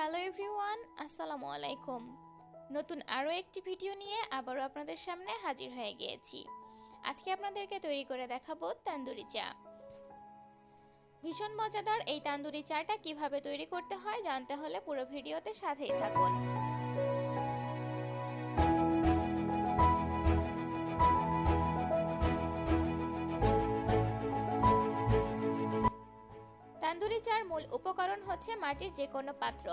Hello everyone, আসসালামু আলাইকুম। নতুন আরও একটি ভিডিও নিয়ে আবারও আপনাদের সামনে হাজির হয়ে গিয়েছি। আজকে আপনাদেরকে তৈরি করে দেখাবো তান্দুরি চা। ভীষণ মজাদার এই তান্দুরি চাটা কিভাবে তৈরি করতে হয় জানতে হলে পুরো ভিডিওতে সাথেই থাকুন। তান্দুরি চার মূল উপকরণ হচ্ছে মাটির যে কোনো পাত্র।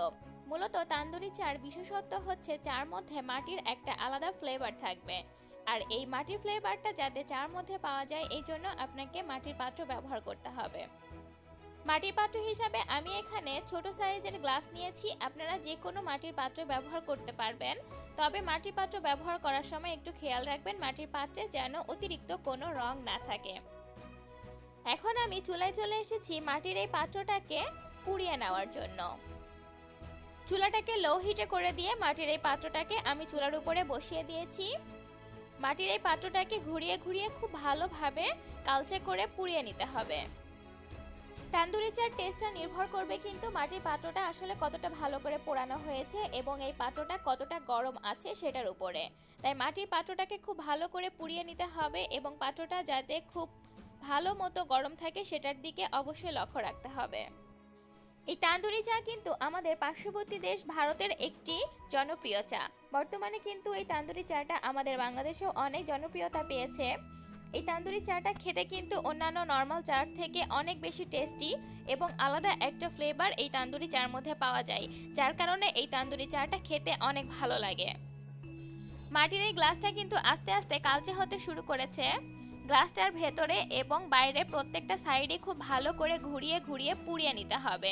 মূলত তান্দুরি চার বিশেষত্ব হচ্ছে চার মধ্যে মাটির একটা আলাদা ফ্লেভার থাকবে, আর এই মাটির ফ্লেভারটা যাতে চার মধ্যে পাওয়া যায় এই জন্য আপনাকে মাটির পাত্র ব্যবহার করতে হবে। মাটির পাত্র হিসাবে আমি এখানে ছোট সাইজের গ্লাস নিয়েছি। আপনারা যে কোনো মাটির পাত্র ব্যবহার করতে পারবেন, তবে মাটির পাত্র ব্যবহার করার সময় একটু খেয়াল রাখবেন মাটির পাত্রে যেন অতিরিক্ত কোনো রং না থাকে। এখন আমি চুলায় চলে এসেছি মাটির এই পাত্রটাকে পুড়িয়ে নেওয়ার জন্য। চুলাটাকে লো হিটে করে দিয়ে মাটির এই পাত্রটাকে আমি চুলার উপরে বসিয়ে দিয়েছি। মাটির এই পাত্রটাকে ঘুরিয়ে ঘুরিয়ে খুব ভালোভাবে কালচে করে পুড়িয়ে নিতে হবে। তান্দুরি চার টেস্টটা নির্ভর করবে কিন্তু মাটির পাত্রটা আসলে কতটা ভালো করে পোড়ানো হয়েছে এবং এই পাত্রটা কতটা গরম আছে সেটার উপরে। তাই মাটির পাত্রটাকে খুব ভালো করে পুড়িয়ে নিতে হবে এবং পাত্রটা যাতে খুব ভালো মতো গরম থাকে সেটার দিকে অবশ্যই লক্ষ্য রাখতে হবে। এই তান্দুরি চা কিন্তু আমাদের পার্শ্ববর্তী দেশ ভারতের একটি জনপ্রিয় চা। বর্তমানে কিন্তু এই তান্দুরি চাটা আমাদের বাংলাদেশেও অনেক জনপ্রিয়তা পেয়েছে। এই তান্দুরি চাটা খেতে কিন্তু অন্যান্য নর্মাল চার থেকে অনেক বেশি টেস্টি এবং আলাদা একটা ফ্লেভার এই তান্দুরি চার মধ্যে পাওয়া যায়, যার কারণে এই তান্দুরি চাটা খেতে অনেক ভালো লাগে। মাটির এই গ্লাসটা কিন্তু আস্তে আস্তে কালচে হতে শুরু করেছে। গ্লাসটার ভেতরে এবং বাইরে প্রত্যেকটা সাইডে খুব ভালো করে ঘুরিয়ে ঘুরিয়ে পুড়িয়ে নিতে হবে।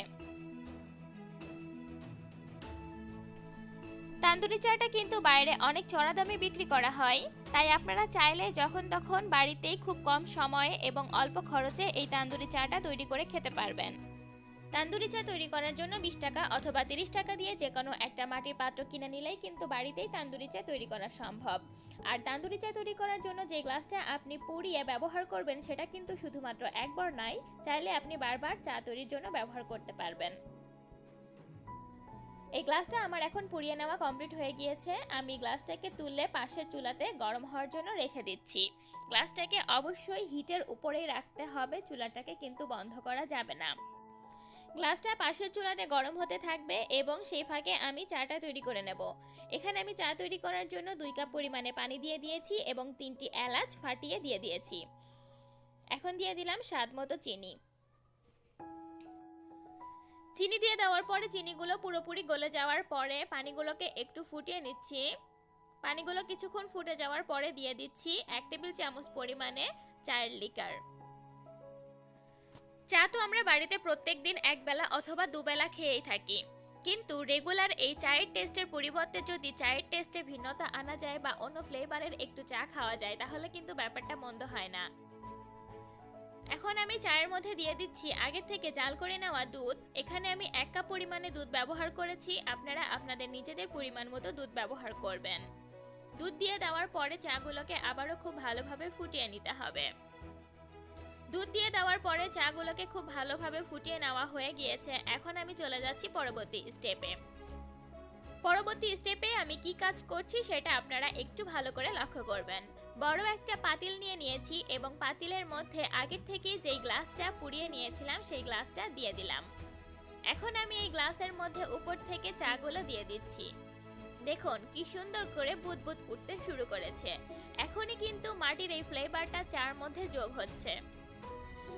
তান্দুরি চাটা কিন্তু বাইরে অনেক চড়া দামে বিক্রি করা হয়, তাই আপনারা চাইলে যখন তখন বাড়িতেই খুব কম সময়ে এবং অল্প খরচে এই তান্দুরি চাটা তৈরি করে খেতে পারবেন। তান্দুরি চা তৈরি করার জন্য 20 টাকা অথবা 30 টাকা দিয়ে যে কোনো একটা মাটির পাত্র কিনে নিলেই কিন্তু বাড়িতেই তান্দুরি চা তৈরি করা সম্ভব। আর তান্দুরি চা তৈরি করার জন্য যে গ্লাসটা আপনি পুড়িয়ে ব্যবহার করবেন সেটা কিন্তু শুধুমাত্র একবার নয়, চাইলে আপনি বারবার চা তৈরির জন্য ব্যবহার করতে পারবেন। এই গ্লাসটা আমার এখন পুড়িয়ে নেওয়া কমপ্লিট হয়ে গিয়েছে। আমি গ্লাসটাকে তুলে পাশের চুলাতে গরম হওয়ার জন্য রেখে দিচ্ছি। গ্লাসটাকে অবশ্যই হিটের উপরেই রাখতে হবে, চুলাটাকে কিন্তু বন্ধ করা যাবে না। গ্লাসটা পাশের চুলাতে গরম হতে থাকবে এবং সেই ফাঁকে আমি চাটা তৈরি করে নেব। এখানে আমি চা তৈরি করার জন্য 2 কাপ পরিমাণে পানি দিয়ে দিয়েছি এবং 3টি এলাচ ফাটিয়ে দিয়ে দিয়েছি। এখন দিয়ে দিলাম স্বাদ মতো চিনি। চিনি দিয়ে দেওয়ার পরে চিনিগুলো পুরোপুরি গলে যাওয়ার পরে পানিগুলোকে একটু ফুটিয়ে নিচ্ছি। পানিগুলো কিছুক্ষণ ফুটে যাওয়ার পরে দিয়ে দিচ্ছি 1 টেবিল চামচ পরিমাণে চায়ের লিকার। চা তো আমরা বাড়িতে প্রত্যেকদিন একবেলা অথবা দুবেলা খেয়েই থাকি, কিন্তু রেগুলার এই চায়ের টেস্টের পরিবর্তে যদি চায়ের টেস্টে ভিন্নতা আনা যায় বা অন্য ফ্লেভারের একটু চা খাওয়া যায় তাহলে কিন্তু ব্যাপারটা মন্দ হয় না। এখন আমি চায়ের মধ্যে দিয়ে দিচ্ছি আগে থেকে জাল করে নেওয়া দুধ। এখানে আমি 1 কাপ পরিমাণে দুধ ব্যবহার করেছি, আপনারা আপনাদের নিজেদের পরিমাণ মতো দুধ ব্যবহার করবেন। দুধ দিয়ে দেওয়ার পরে চাগুলোকে আবারও খুব ভালোভাবে ফুটিয়ে নিতে হবে। দুধ দিয়ে দেওয়ার পরে চাগুলোকে খুব ভালোভাবে ফুটিয়ে নেওয়া হয়ে গিয়েছে। এখন আমি চলে যাচ্ছি পরবর্তী স্টেপে। পরবর্তী স্টেপে আমি কি কাজ করছি সেটা আপনারা একটু ভালো করে লক্ষ্য করবেন। বড় একটা পাতিল নিয়ে নিয়েছি এবং পাতিলের মধ্যে আগের থেকে যেই গ্লাসটা পুড়িয়ে নিয়েছিলাম সেই গ্লাসটা দিয়ে দিলাম। এখন আমি এই গ্লাসের মধ্যে উপর থেকে চাগুলো দিয়ে দিচ্ছি। দেখুন কি সুন্দর করে বুদবুদ উঠতে শুরু করেছে। এখনই কিন্তু মাটির এই ফ্লেভারটা চার মধ্যে যোগ হচ্ছে।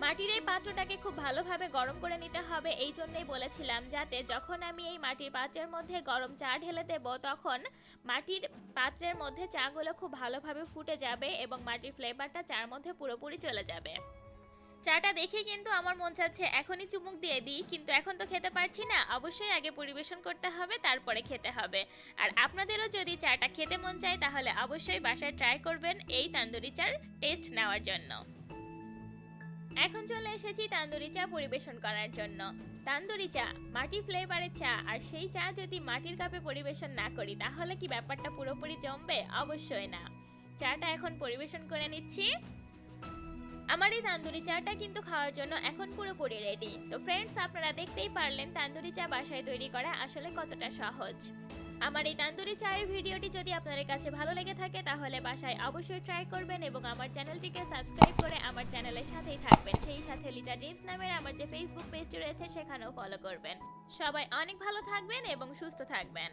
মাটির এই পাত্রটাকে খুব ভালোভাবে গরম করে নিতে হবে, এই জন্যই বলেছিলাম যাতে যখন আমি এই মাটির পাত্রের মধ্যে গরম চা ঢেলে দেব তখন মাটির পাত্রের মধ্যে চাগুলো খুব ভালোভাবে ফুটে যাবে এবং মাটির ফ্লেভারটা চার মধ্যে পুরোপুরি চলে যাবে। চাটা দেখে কিন্তু আমার মন চাচ্ছে এখনই চুমুক দিয়ে দিই, কিন্তু এখন তো খেতে পারছি না। অবশ্যই আগে পরিবেশন করতে হবে, তারপরে খেতে হবে। আর আপনাদেরও যদি চাটা খেতে মন চায় তাহলে অবশ্যই বাসায় ট্রাই করবেন এই তান্দুরি চার টেস্ট নেওয়ার জন্য। এখন চলে এসেছি তান্দুরি চা পরিবেশন করার জন্য। তান্দুরি চা মাটির ফ্লেভারের চা, আর সেই চা যদি মাটির কাপে পরিবেশন না করি তাহলে কি ব্যাপারটা পুরোপুরি জমবে? অবশ্যই না। চাটা এখন পরিবেশন করে নিচ্ছি। আমার এই তান্দুরি চাটা কিন্তু খাওয়ার জন্য এখন পুরোপুরি রেডি। তো ফ্রেন্ডস, আপনারা দেখতেই পারলেন তান্দুরি চা বাসায় তৈরি করা আসলে কতটা সহজ। আমার এই তান্দুরি চায়ের ভিডিওটি যদি আপনাদের কাছে ভালো লেগে থাকে তাহলে বাসায় অবশ্যই ট্রাই করবেন এবং আমার চ্যানেলটিকে সাবস্ক্রাইব করে আমার চ্যানেলের সাথেই থাকবেন। সেই সাথে লিজা ড্রিমস নামের আমার যে ফেসবুক পেজটি রয়েছে সেখানেও ফলো করবেন। সবাই অনেক ভালো থাকবেন এবং সুস্থ থাকবেন।